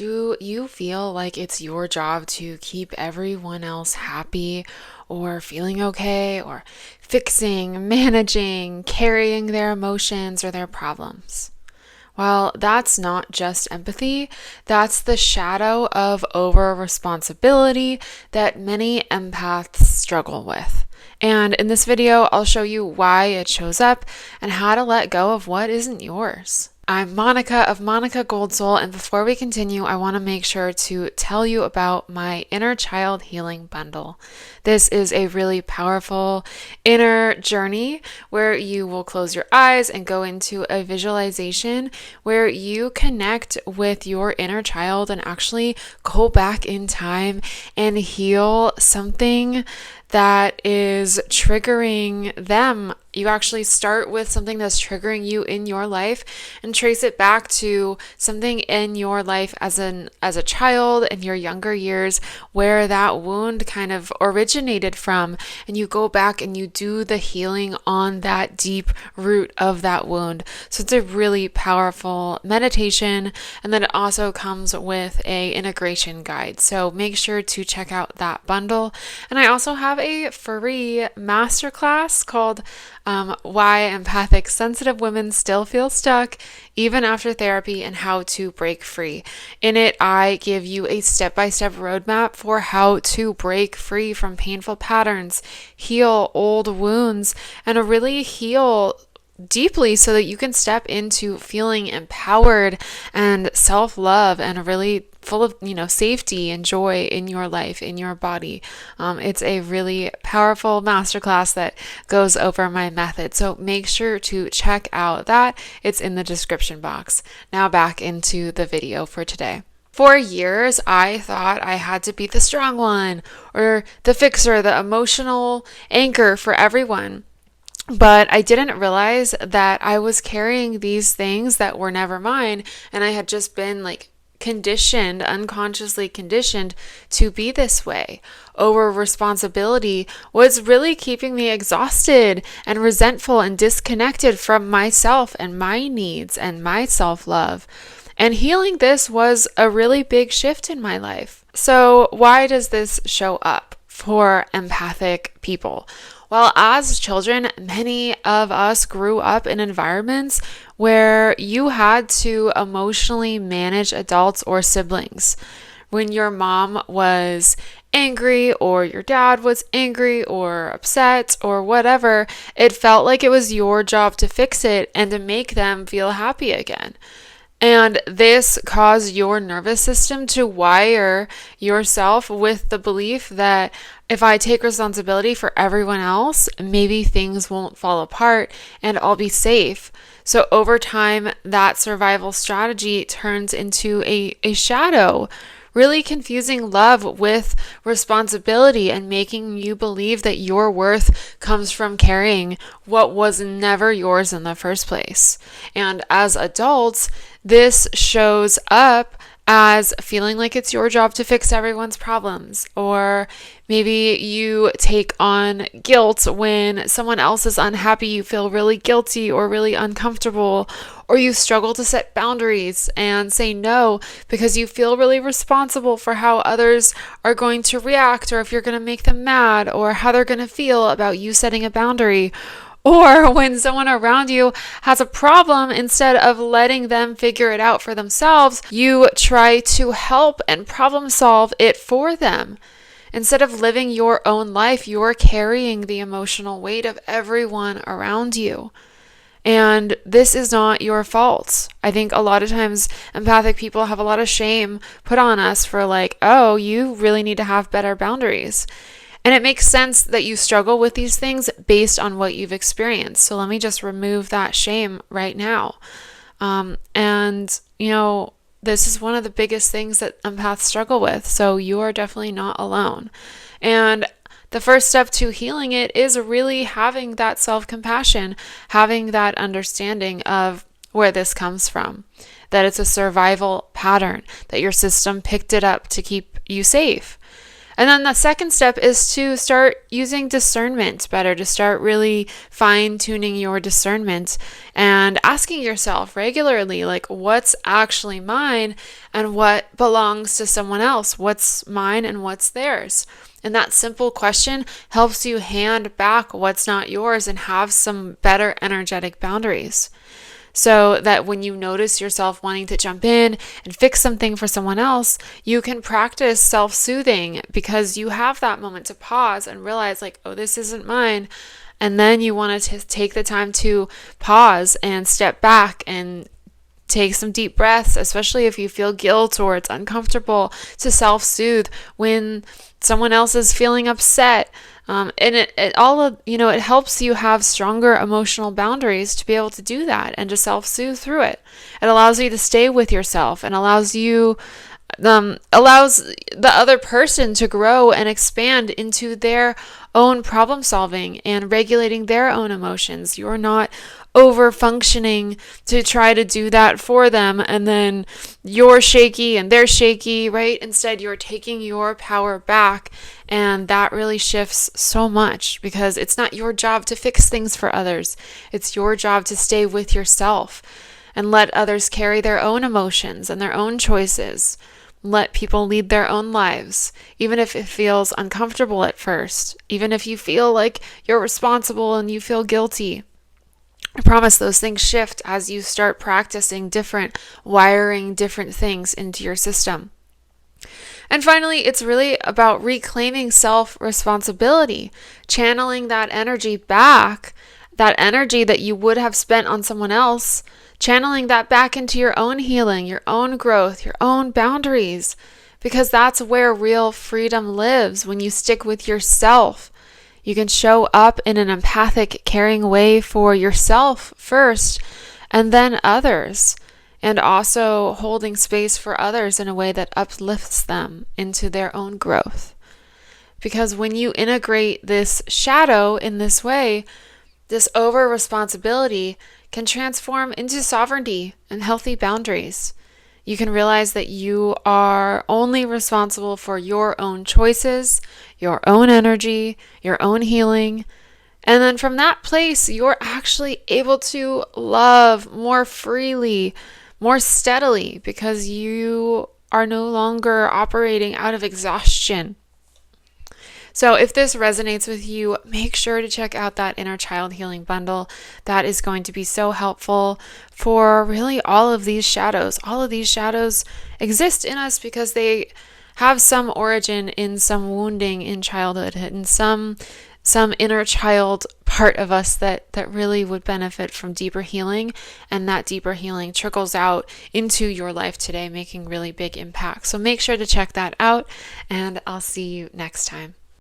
Do you feel like it's your job to keep everyone else happy or feeling okay or fixing, managing, carrying their emotions or their problems? Well, that's not just empathy, that's the shadow of over responsibility that many empaths struggle with. And in this video, I'll show you why it shows up and how to let go of what isn't yours. I'm Monica of Monica Gold Soul, and before we continue, I want to make sure to tell you about my Inner Child Healing Bundle. This is a really powerful inner journey where you will close your eyes and go into a visualization where you connect with your inner child and actually go back in time and heal something that is triggering them. You actually start with something that's triggering you in your life and trace it back to something in your life as a child in your younger years where that wound kind of originated from, and you go back and you do the healing on that deep root of that wound. So it's a really powerful meditation, and then it also comes with a integration guide. So make sure to check out that bundle. And I also have a free masterclass called Why Empathic Sensitive Women Still Feel Stuck Even After Therapy and How to Break Free. In it, I give you a step-by-step roadmap for how to break free from painful patterns, heal old wounds, and really heal deeply so that you can step into feeling empowered and self-love and really full of, safety and joy in your life, in your body. It's a really powerful masterclass that goes over my method. So make sure to check out that. It's in the description box. Now back into the video for today. For years, I thought I had to be the strong one or the fixer, the emotional anchor for everyone. But I didn't realize that I was carrying these things that were never mine, and I had just been unconsciously conditioned to be this way. Over responsibility was really keeping me exhausted and resentful and disconnected from myself and my needs and my self-love. And healing this was a really big shift in my life. So why does this show up for empathic people? Well, as children, many of us grew up in environments where you had to emotionally manage adults or siblings. When your mom was angry or your dad was angry or upset or whatever, it felt like it was your job to fix it and to make them feel happy again. And this caused your nervous system to wire yourself with the belief that if I take responsibility for everyone else, maybe things won't fall apart and I'll be safe. So over time, that survival strategy turns into a shadow, really confusing love with responsibility and making you believe that your worth comes from carrying what was never yours in the first place. And as adults, this shows up as feeling like it's your job to fix everyone's problems, or maybe you take on guilt when someone else is unhappy, you feel really guilty or really uncomfortable, or you struggle to set boundaries and say no because you feel really responsible for how others are going to react, or if you're going to make them mad, or how they're going to feel about you setting a boundary. Or when someone around you has a problem, instead of letting them figure it out for themselves, you try to help and problem solve it for them. Instead of living your own life, you're carrying the emotional weight of everyone around you. And this is not your fault. I think a lot of times empathic people have a lot of shame put on us for oh, you really need to have better boundaries. And it makes sense that you struggle with these things based on what you've experienced. So let me just remove that shame right now. This is one of the biggest things that empaths struggle with. So you are definitely not alone. And the first step to healing it is really having that self-compassion, having that understanding of where this comes from, that it's a survival pattern, that your system picked it up to keep you safe. And then the second step is to start using discernment better, to start really fine tuning your discernment and asking yourself regularly, like, what's actually mine and what belongs to someone else? What's mine and what's theirs? And that simple question helps you hand back what's not yours and have some better energetic boundaries. So that when you notice yourself wanting to jump in and fix something for someone else, you can practice self-soothing because you have that moment to pause and realize, like, oh, this isn't mine. And then you want to take the time to pause and step back and take some deep breaths, especially if you feel guilt or it's uncomfortable, to self-soothe when someone else is feeling upset. And it helps you have stronger emotional boundaries to be able to do that and to self-soothe through it. It allows you to stay with yourself and allows the other person to grow and expand into their own problem solving and regulating their own emotions. You're not over functioning to try to do that for them, and then you're shaky and they're shaky, right? Instead, you're taking your power back, and that really shifts so much because it's not your job to fix things for others. It's your job to stay with yourself and let others carry their own emotions and their own choices. Let people lead their own lives, even if it feels uncomfortable at first, even if you feel like you're responsible and you feel guilty. I promise those things shift as you start practicing wiring different things into your system. And finally, it's really about reclaiming self-responsibility, channeling that energy back, that energy that you would have spent on someone else, channeling that back into your own healing, your own growth, your own boundaries, because that's where real freedom lives when you stick with yourself. You can show up in an empathic, caring way for yourself first, and then others, and also holding space for others in a way that uplifts them into their own growth. Because when you integrate this shadow in this way, this over-responsibility can transform into sovereignty and healthy boundaries. You can realize that you are only responsible for your own choices, your own energy, your own healing. And then from that place, you're actually able to love more freely, more steadily, because you are no longer operating out of exhaustion. So if this resonates with you, make sure to check out that Inner Child Healing Bundle. That is going to be so helpful for really all of these shadows. All of these shadows exist in us because they have some origin in some wounding in childhood and some inner child part of us that really would benefit from deeper healing, and that deeper healing trickles out into your life today, making really big impacts. So make sure to check that out, and I'll see you next time.